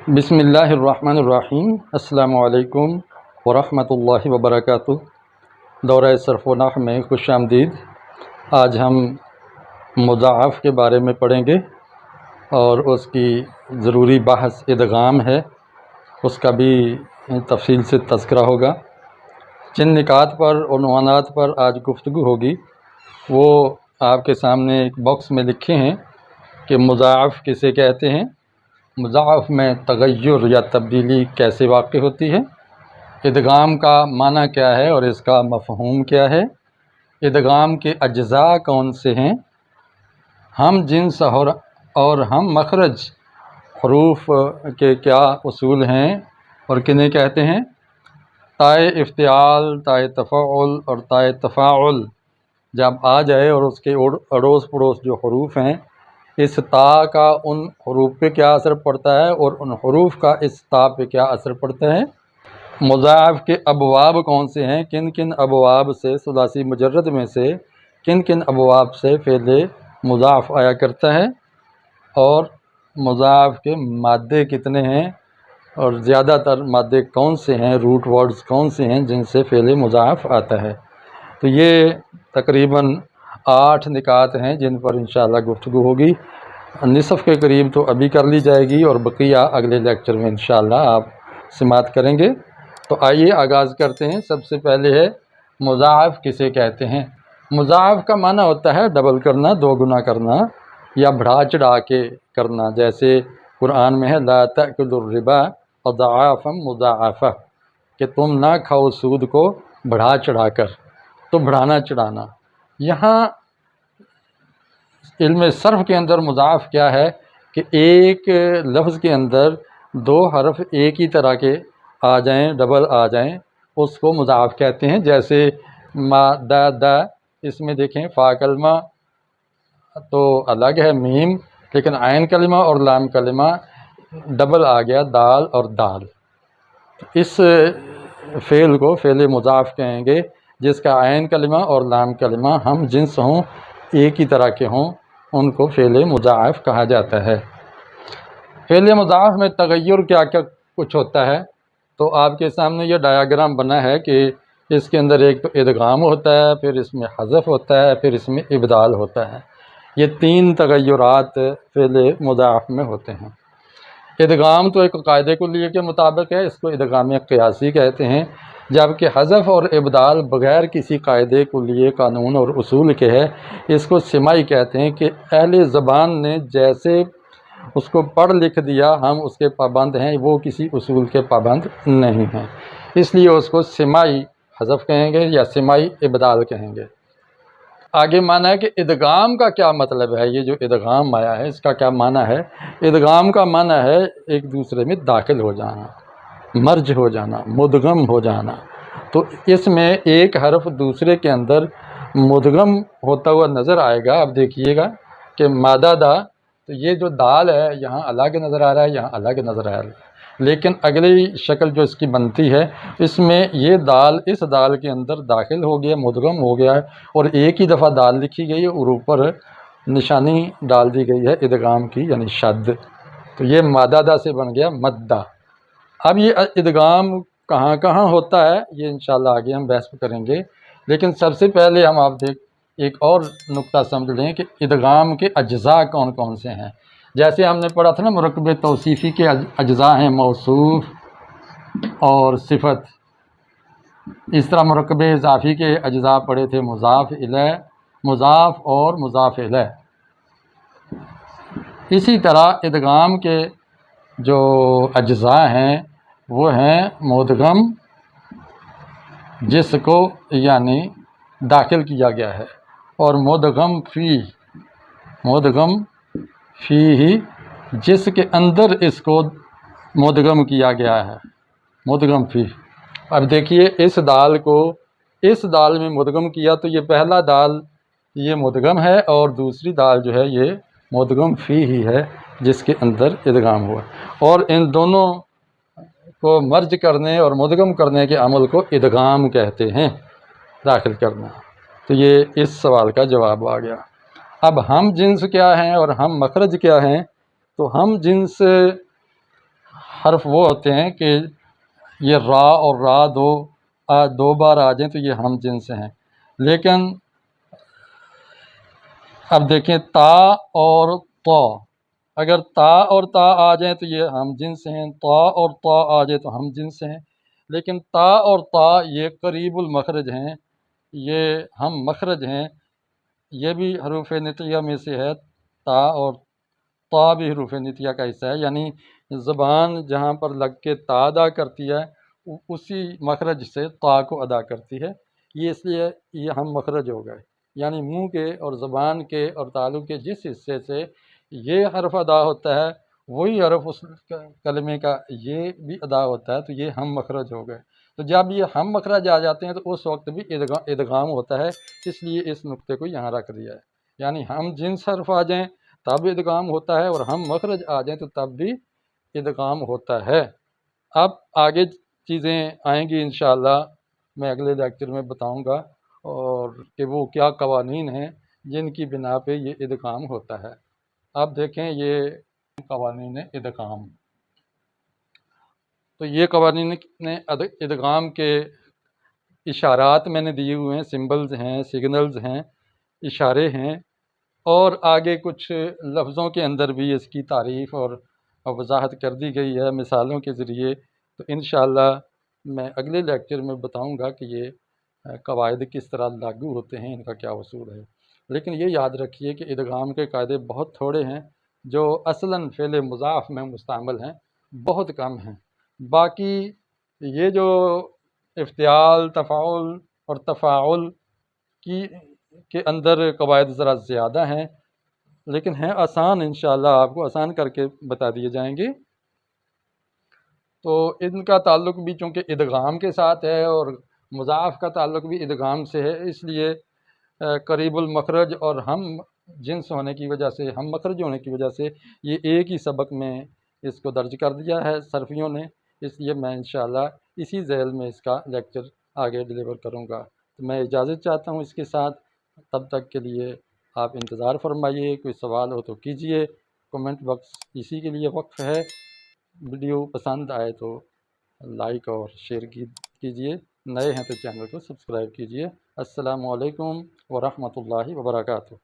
بسم اللہ الرحمن الرحیم۔ السلام علیکم ورحمۃ اللہ وبرکاتہ۔ دورہ صرف و نحو میں خوش آمدید۔ آج ہم مضاعف کے بارے میں پڑھیں گے اور اس کی ضروری بحث ادغام ہے، اس کا بھی تفصیل سے تذکرہ ہوگا۔ جن نکات پر عنوانات پر آج گفتگو ہوگی وہ آپ کے سامنے ایک باکس میں لکھے ہیں کہ مضاعف کسے کہتے ہیں، مضاعف میں تغیر یا تبدیلی کیسے واقع ہوتی ہے، ادغام کا معنی کیا ہے اور اس کا مفہوم کیا ہے، ادغام کے اجزاء کون سے ہیں، ہم جنس اور ہم مخرج حروف کے کیا اصول ہیں اور کنہیں کہتے ہیں، تائے افتعال، تائے تفاعل اور تائے تفاعل جب آ جائے اور اس کے اڑوس پڑوس جو حروف ہیں، اس تا کا ان حروف پہ کیا اثر پڑتا ہے اور ان حروف کا اس تا پہ کیا اثر پڑتا ہے، مضاعف کے ابواب کون سے ہیں، کن کن ابواب سے ثلاثی مجرد میں سے کن کن ابواب سے فعل مضاعف آیا کرتا ہے، اور مضاعف کے مادے کتنے ہیں اور زیادہ تر مادے کون سے ہیں، روٹ ورڈز کون سے ہیں جن سے فعل مضاعف آتا ہے۔ تو یہ تقریباً 8 نکات ہیں جن پر انشاءاللہ گفتگو ہوگی۔ نصف کے قریب تو ابھی کر لی جائے گی اور بقیہ اگلے لیکچر میں انشاءاللہ آپ سماعت کریں گے۔ تو آئیے آغاز کرتے ہیں۔ سب سے پہلے ہے مضاعف کسے کہتے ہیں۔ مضاعف کا معنی ہوتا ہے ڈبل کرنا، دو گنا کرنا یا بڑھا چڑھا کے کرنا، جیسے قرآن میں ہے لا تأکلوا الربا اضعافا مضاعفہ، کہ تم نہ کھاؤ سود کو بڑھا چڑھا کر، تو بڑھانا چڑھانا۔ یہاں علم صرف کے اندر مضاعف کیا ہے کہ ایک لفظ کے اندر 2 حرف ایک ہی طرح کے آ جائیں، ڈبل آ جائیں، اس کو مضاعف کہتے ہیں۔ جیسے ما دا اس میں دیکھیں فا کلمہ تو الگ ہے میم، لیکن عین کلمہ اور لام کلمہ ڈبل آ گیا، دال اور دال۔ اس فعل کو فعل مضاعف کہیں گے جس کا عین کلمہ اور لام کلمہ ہم جنس ہوں، ایک ہی طرح کے ہوں، ان کو فعل مضاعف کہا جاتا ہے۔ فعل مضاعف میں تغیر کیا کیا کچھ ہوتا ہے، تو آپ کے سامنے یہ ڈایاگرام بنا ہے کہ اس کے اندر ایک تو ادغام ہوتا ہے، پھر اس میں حذف ہوتا ہے، پھر اس میں ابدال ہوتا ہے۔ یہ 3 تغیرات فعل مضاعف میں ہوتے ہیں۔ ادغام تو ایک قاعدے کلیہ کے مطابق ہے، اس کو ادغام قیاسی کہتے ہیں، جبکہ حذف اور ابدال بغیر کسی قاعدے کلیہ قانون اور اصول کے ہے، اس کو سماعی کہتے ہیں، کہ اہل زبان نے جیسے اس کو پڑھ لکھ دیا ہم اس کے پابند ہیں، وہ کسی اصول کے پابند نہیں ہیں، اس لیے اس کو سماعی حذف کہیں گے یا سماعی ابدال کہیں گے۔ آگے معنی ہے کہ ادغام کا کیا مطلب ہے، یہ جو ادغام آیا ہے اس کا کیا معنی ہے۔ ادغام کا معنی ہے ایک دوسرے میں داخل ہو جانا، مرج ہو جانا، مدغم ہو جانا۔ تو اس میں ایک حرف دوسرے کے اندر مدغم ہوتا ہوا نظر آئے گا۔ اب دیکھیے گا کہ مادہ دا، تو یہ جو دال ہے یہاں الگ نظر آ رہا ہے، یہاں الگ نظر آ رہا ہے، لیکن اگلی شکل جو اس کی بنتی ہے اس میں یہ دال اس دال کے اندر داخل ہو گیا، مدغم ہو گیا ہے، اور ایک ہی دفعہ دال لکھی گئی ہے اور اوپر نشانی ڈال دی گئی ہے ادغام کی، یعنی شد۔ تو یہ مادہ دا سے بن گیا مدہ۔ اب یہ ادغام کہاں کہاں ہوتا ہے یہ انشاءاللہ آگے ہم بحث کریں گے، لیکن سب سے پہلے ہم آپ ایک اور نقطہ سمجھ لیں کہ ادغام کے اجزاء کون کون سے ہیں۔ جیسے ہم نے پڑھا تھا نا مرکب توصیفی کے اجزاء ہیں موصوف اور صفت، اس طرح مرکب اضافی کے اجزاء پڑھے تھے مضاف الیہ، مضاف اور مضاف الیہ۔ اسی طرح ادغام کے جو اجزاء ہیں وہ ہیں مدغم، جس کو یعنی داخل کیا گیا ہے، اور مدغم فی، مدغم فی ہی جس کے اندر اس کو مدغم کیا گیا ہے، مدغم فی۔ اب دیکھیے اس دال کو اس دال میں مدغم کیا تو یہ پہلا دال یہ مدغم ہے، اور دوسری دال جو ہے یہ مدغم فی ہی ہے جس کے اندر ادغام ہوا، اور ان دونوں کو مرج کرنے اور مدغم کرنے کے عمل کو ادغام کہتے ہیں، داخل کرنا۔ تو یہ اس سوال کا جواب آ گیا۔ اب ہم جنس کیا ہیں اور ہم مخرج کیا ہیں، تو ہم جنس حرف وہ ہوتے ہیں کہ یہ را اور را دو بار آ جائیں تو یہ ہم جنس ہیں، لیکن اب دیکھیں تا اور طا، اگر تا اور تا آ جائیں تو یہ ہم جنس ہیں، طا اور طا آ جائے تو ہم جنس ہیں، لیکن تا اور طا یہ قریب المخرج ہیں، یہ ہم مخرج ہیں، یہ بھی حروف نطقیہ میں سے ہے، تا اور طا بھی حروف نطقیہ کا حصہ ہے، یعنی زبان جہاں پر لگ کے تا ادا کرتی ہے اسی مخرج سے طا کو ادا کرتی ہے، یہ اس لیے یہ ہم مخرج ہو گئے، یعنی منہ کے اور زبان کے اور تالو کے جس حصے سے یہ حرف ادا ہوتا ہے وہی حرف اس کلمے کا یہ بھی ادا ہوتا ہے، تو یہ ہم مخرج ہو گئے۔ تو جب یہ ہم مخرج آ جاتے ہیں تو اس وقت بھی ادغام ہوتا ہے، اس لیے اس نقطے کو یہاں رکھ دیا ہے، یعنی ہم جنس حرف آ جائیں تب ادغام ہوتا ہے اور ہم مخرج آ جائیں تو تب بھی ادغام ہوتا ہے۔ اب آگے چیزیں آئیں گی انشاءاللہ، میں اگلے لیکچر میں بتاؤں گا، اور کہ وہ کیا قوانین ہیں جن کی بنا پہ یہ ادغام ہوتا ہے۔ اب دیکھیں یہ قوانین ادغام، تو یہ قوانین ادغام کے اشارات میں نے دیے ہوئے ہیں، سمبلز ہیں، سگنلز ہیں، اشارے ہیں، اور آگے کچھ لفظوں کے اندر بھی اس کی تعریف اور وضاحت کر دی گئی ہے مثالوں کے ذریعے۔ تو انشاءاللہ میں اگلے لیکچر میں بتاؤں گا کہ یہ قواعد کس طرح لاگو ہوتے ہیں، ان کا کیا اصول ہے۔ لیکن یہ یاد رکھیے کہ ادغام کے قاعدے بہت تھوڑے ہیں جو اصلاً فعل مضاف میں مستعمل ہیں، بہت کم ہیں۔ باقی یہ جو افتعال، تفاعل اور تفاعل کے اندر قواعد ذرا زیادہ ہیں، لیکن ہیں آسان، انشاءاللہ آپ کو آسان کر کے بتا دیے جائیں گے۔ تو ان کا تعلق بھی چونکہ ادغام کے ساتھ ہے اور مضاف کا تعلق بھی ادغام سے ہے، اس لیے قریب المخرج اور ہم جنس ہونے کی وجہ سے، ہم مخرج ہونے کی وجہ سے یہ ایک ہی سبق میں اس کو درج کر دیا ہے صرفیوں نے، اس لیے میں انشاءاللہ اسی ذیل میں اس کا لیکچر آگے ڈلیور کروں گا۔ تو میں اجازت چاہتا ہوں اس کے ساتھ، تب تک کے لیے آپ انتظار فرمائیے، کوئی سوال ہو تو کیجئے، کومنٹ باکس اسی کے لیے وقف ہے۔ ویڈیو پسند آئے تو لائک اور شیئر کیجئے، نئے ہیں تو چینل کو سبسکرائب کیجئے۔ السلام علیکم ورحمۃ اللہ وبرکاتہ۔